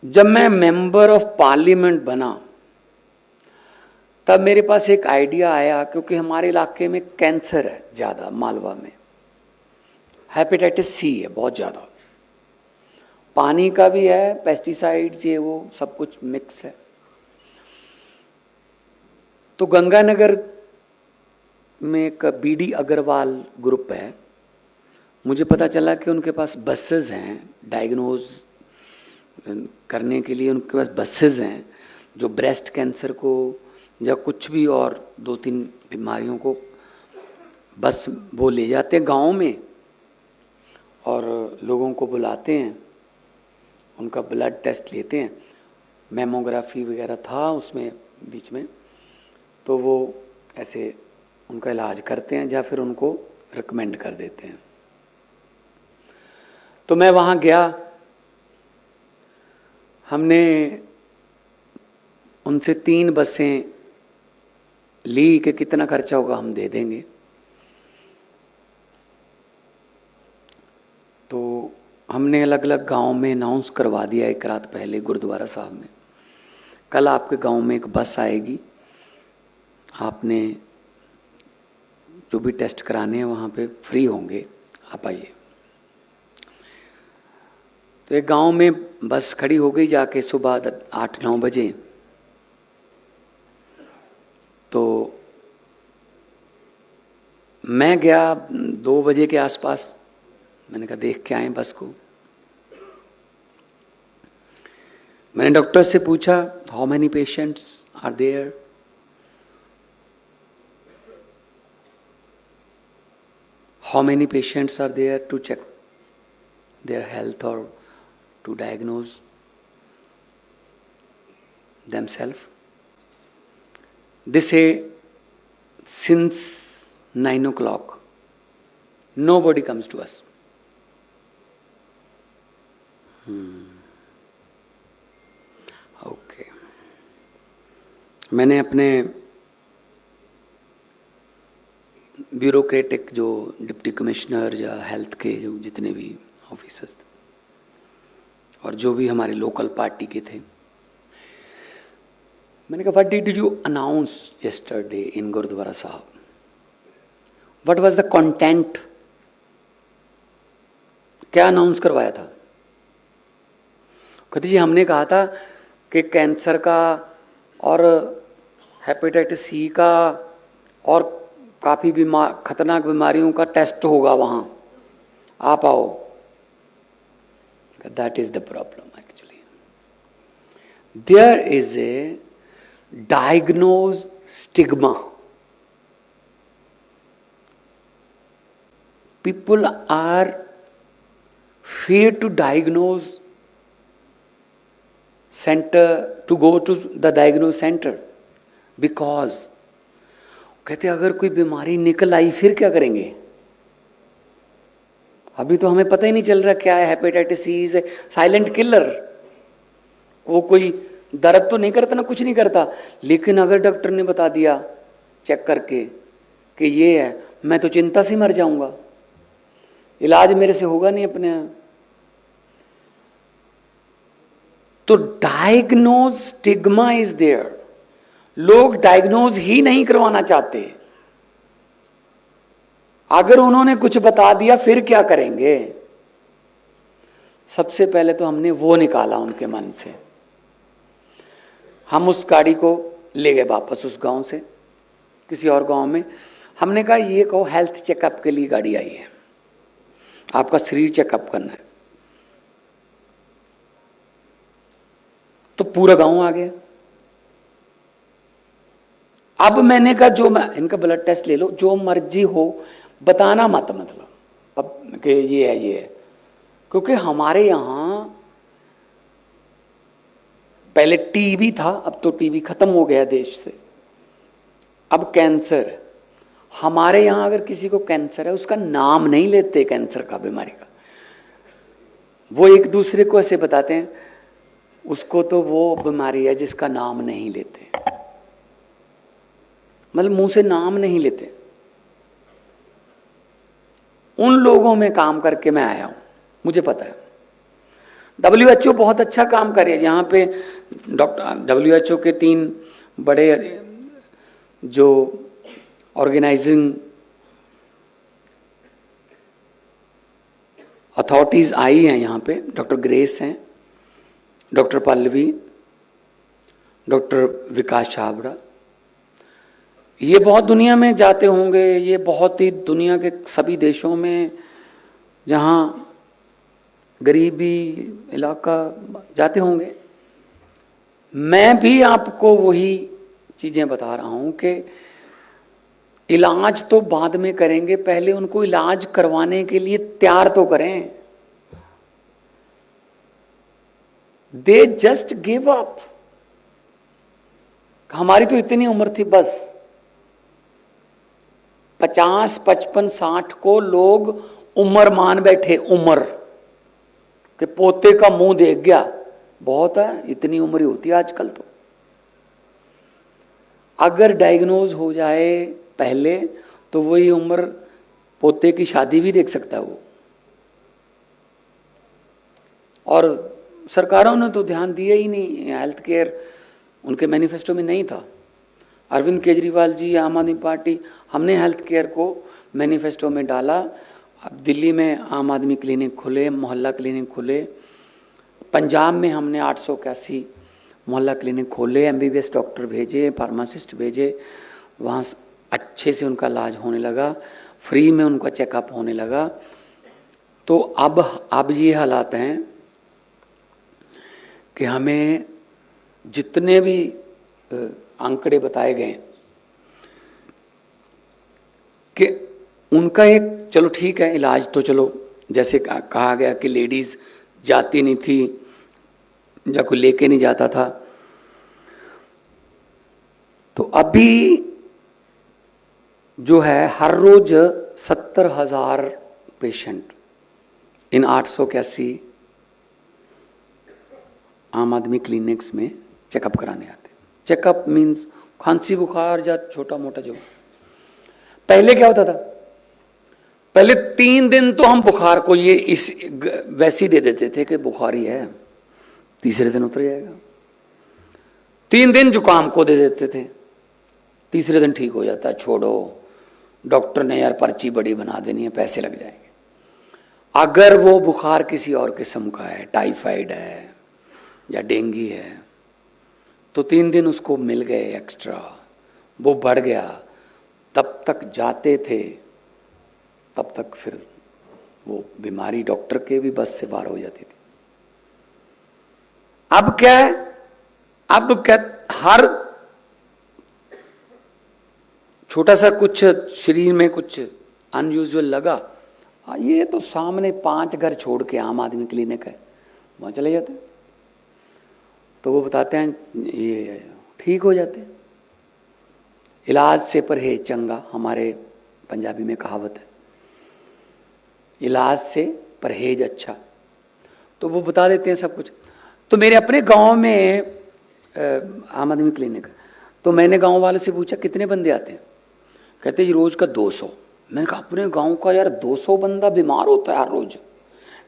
जब मैं member of parliament बना तब मेरे पास एक आइडिया आया, क्योंकि हमारे इलाके में कैंसर है ज़्यादा, मालवा में हेपेटाइटिस सी है बहुत ज़्यादा, पानी का भी है, पेस्टिसाइड्स ये वो सब कुछ मिक्स है। तो गंगानगर में एक बीडी अग्रवाल ग्रुप है, मुझे पता चला कि उनके पास बसेस हैं डायग्नोज करने के लिए, उनके पास बसेस हैं जो ब्रेस्ट कैंसर को या कुछ भी और 2-3 बीमारियों को बस वो ले जाते हैं गाँव में और लोगों को बुलाते हैं, उनका ब्लड टेस्ट लेते हैं, मेमोग्राफी वगैरह था उसमें बीच में, तो वो ऐसे उनका इलाज करते हैं या फिर उनको रिकमेंड कर देते हैं। तो मैं वहाँ गया, हमने उनसे 3 बसें ली कि कितना खर्चा होगा हम दे देंगे। तो हमने अलग अलग गांव में अनाउंस करवा दिया एक रात पहले गुरुद्वारा साहब में, कल आपके गांव में एक बस आएगी, आपने जो भी टेस्ट कराने हैं वहाँ पे फ्री होंगे, आप आइए। तो एक गांव में बस खड़ी हो गई जाके सुबह 8-9 बजे। तो मैं गया 2 बजे के आसपास, मैंने कहा देख के आए बस को। मैंने डॉक्टर से पूछा how many patients are there, how many patients are there to check their health और to diagnose themselves. They say since 9 o'clock nobody comes to us. Okay. मैंने अपने ब्यूरोक्रेटिक जो डिप्टी कमिश्नर या हेल्थ के जो जितने भी ऑफिसर्स थे और जो भी हमारे लोकल पार्टी के थे, मैंने कहा what did you announce yesterday in Gurudwara Sahib, what was the content, क्या अनाउंस करवाया था। कहते जी हमने कहा था कि कैंसर का और हेपेटाइटिस सी का और काफ़ी खतरनाक बीमारियों का टेस्ट होगा वहाँ, आप आओ। That is the problem actually. There is a diagnosed stigma. People are feared to diagnose center, to go to the diagnose center because कहते अगर कोई बीमारी निकल आई फिर क्या करेंगे, अभी तो हमें पता ही नहीं चल रहा क्या है, hepatitis C is silent killer, वो कोई दर्द तो नहीं करता ना कुछ नहीं करता, लेकिन अगर डॉक्टर ने बता दिया चेक करके कि ये है, मैं तो चिंता से मर जाऊंगा, इलाज मेरे से होगा नहीं अपने आप। तो डायग्नोज स्टिग्मा इज देयर, लोग डायग्नोज ही नहीं करवाना चाहते, अगर उन्होंने कुछ बता दिया फिर क्या करेंगे। सबसे पहले तो हमने वो निकाला उनके मन से, हम उस गाड़ी को ले गए वापस उस गांव से किसी और गांव में, हमने कहा ये कहो हेल्थ चेकअप के लिए गाड़ी आई है, आपका शरीर चेकअप करना है। तो पूरा गांव आ गया। अब मैंने कहा जो इनका ब्लड टेस्ट ले लो, जो मर्जी हो, बताना मत, मतलब कि ये है, क्योंकि हमारे यहां पहले टीबी था, अब तो टीबी खत्म हो गया देश से, अब कैंसर। हमारे यहां अगर किसी को कैंसर है उसका नाम नहीं लेते, कैंसर का बीमारी का, वो एक दूसरे को ऐसे बताते हैं उसको तो वो बीमारी है जिसका नाम नहीं लेते, मतलब मुंह से नाम नहीं लेते। उन लोगों में काम करके मैं आया हूं, मुझे पता है। WHO बहुत अच्छा काम कर रही है। यहाँ पे WHO के 3 बड़े जो ऑर्गेनाइजिंग अथॉरिटीज आई हैं यहाँ पे, डॉक्टर ग्रेस हैं, डॉक्टर पल्लवी, डॉक्टर विकास छाबड़ा। ये बहुत दुनिया में जाते होंगे, ये बहुत ही दुनिया के सभी देशों में जहाँ गरीबी इलाका जाते होंगे। मैं भी आपको वही चीज़ें बता रहा हूँ कि इलाज तो बाद में करेंगे, पहले उनको इलाज करवाने के लिए तैयार तो करें। They just give up. हमारी तो इतनी उम्र थी, बस 50, 55, 60 को लोग उम्र मान बैठे, उम्र के पोते का मुंह देख गया, बहुत है, इतनी उम्र ही होती है आजकल। तो अगर डायग्नोज हो जाए पहले तो वही उम्र पोते की शादी भी देख सकता है वो। और सरकारों ने तो ध्यान दिया ही नहीं, हेल्थ केयर उनके मैनिफेस्टो में नहीं था। अरविंद केजरीवाल जी, आम आदमी पार्टी, हमने हेल्थ केयर को मैनिफेस्टो में डाला। अब दिल्ली में आम आदमी क्लिनिक खुले, मोहल्ला क्लिनिक खुले, पंजाब में हमने 881 मोहल्ला क्लिनिक खोले, MBBS डॉक्टर भेजे, फार्मासिस्ट भेजे, वहाँ अच्छे से उनका इलाज होने लगा, फ्री में उनका चेकअप होने लगा। तो अब ये हालात हैं कि हमें जितने भी आंकड़े बताए गए कि उनका एक, चलो ठीक है, इलाज तो चलो जैसे कहा गया कि लेडीज जाती नहीं थी या कोई लेके नहीं जाता था, तो अभी जो है हर रोज 70,000 पेशेंट इन 881 आम आदमी क्लिनिक्स में चेकअप कराने आते। चेकअप मीन्स खांसी बुखार या छोटा मोटा जो। पहले क्या होता था, पहले 3 दिन तो हम बुखार को ये इस वैसे ही दे देते थे कि बुखार ही है, तीसरे दिन उतर जाएगा। 3 दिन जुकाम को दे देते थे, तीसरे दिन ठीक हो जाता है, छोड़ो, डॉक्टर ने यार पर्ची बड़ी बना देनी है, पैसे लग जाएंगे। अगर वो बुखार किसी और किस्म का है, टाइफाइड है या डेंगू है, तो 3 दिन उसको मिल गए एक्स्ट्रा, वो बढ़ गया, तब तक जाते थे, तब तक फिर वो बीमारी डॉक्टर के भी बस से बाहर हो जाती थी। अब क्या है, अब क्या, हर छोटा सा कुछ शरीर में कुछ अनयूजुअल लगा, ये तो सामने 5 घर छोड़ के आम आदमी क्लिनिक है, वहां चले जाते, तो वो बताते हैं ये ठीक हो जाते। इलाज से परहेज चंगा, हमारे पंजाबी में कहावत है, इलाज से परहेज अच्छा। तो वो बता देते हैं सब कुछ। तो मेरे अपने गांव में आम आदमी क्लिनिक, तो मैंने गांव वाले से पूछा कितने बंदे आते हैं, कहते जी रोज का 200। मैंने कहा अपने गांव का यार 200 बंदा बीमार होता है हर रोज?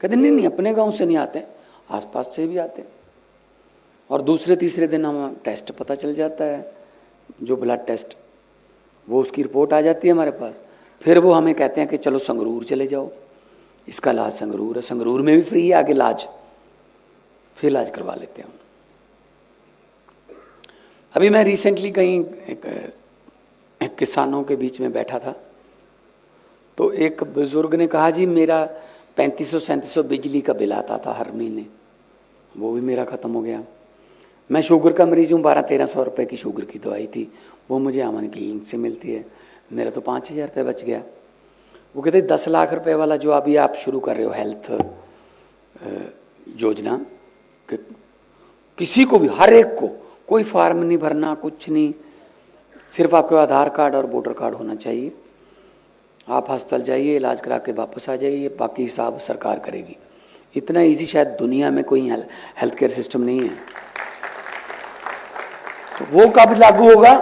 कहते नहीं नहीं, अपने गांव से नहीं आते, आसपास से भी आते हैं। और दूसरे तीसरे दिन हम टेस्ट पता चल जाता है, जो ब्लड टेस्ट, वो उसकी रिपोर्ट आ जाती है हमारे पास। फिर वो हमें कहते हैं कि चलो संगरूर चले जाओ, इसका इलाज संगरूर है, संगरूर में भी फ्री है आगे इलाज, फिर इलाज करवा लेते हैं। अभी मैं रिसेंटली कहीं एक किसानों के बीच में बैठा था, तो एक बुजुर्ग ने कहा जी मेरा 3500-3700 बिजली का बिल आता था हर महीने, वो भी मेरा ख़त्म हो गया। मैं शुगर का मरीज हूँ, 1200-1300 रुपये की शुगर की दवाई थी, वो मुझे आमन क्लिनिक से मिलती है, मेरा तो 5000 रुपये बच गया। वो कहते 10 लाख रुपए वाला जो अभी आप शुरू कर रहे हो हेल्थ योजना, कि किसी को भी, हर एक को, कोई फार्म नहीं भरना, कुछ नहीं, सिर्फ आपके आधार कार्ड और वोटर कार्ड होना चाहिए, आप अस्पताल जाइए, इलाज करा के वापस आ जाइए, बाकी हिसाब सरकार करेगी। इतना इजी शायद दुनिया में कोई हेल्थ केयर सिस्टम नहीं है। तो वो कब लागू होगा?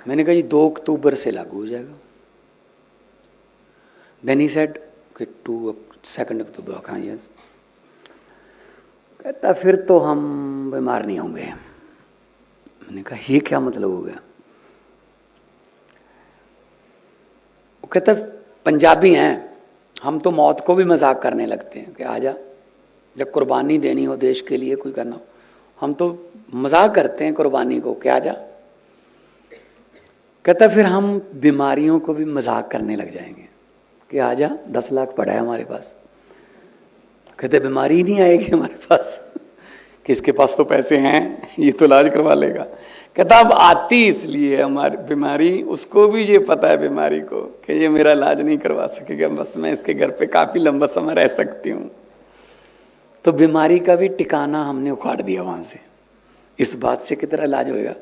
मैंने कहा जी 2 अक्टूबर से लागू हो जाएगा। देन ही सेड कि 2 अक्टूबर, हाँ यस। कहता फिर तो हम बीमार नहीं होंगे। मैंने कहा ये क्या मतलब हो गया? वो कहता पंजाबी हैं हम तो मौत को भी मजाक करने लगते हैं कि आजा, जब कुर्बानी देनी हो देश के लिए कोई करना हो, हम तो मजाक करते हैं कुर्बानी को कि आजा। कहता फिर हम बीमारियों को भी मजाक करने लग जाएंगे कि आजा 10 लाख पड़ा है हमारे पास। कहते बीमारी ही नहीं आएगी हमारे पास, किसके पास तो पैसे हैं, ये तो इलाज करवा लेगा। कहता अब आती इसलिए हमारी बीमारी, उसको भी ये पता है बीमारी को कि ये मेरा इलाज नहीं करवा सकेगा, बस मैं इसके घर पे काफी लंबा समय रह सकती हूँ। तो बीमारी का भी ठिकाना हमने उखाड़ दिया वहां से। इस बात से कितना इलाज होएगा।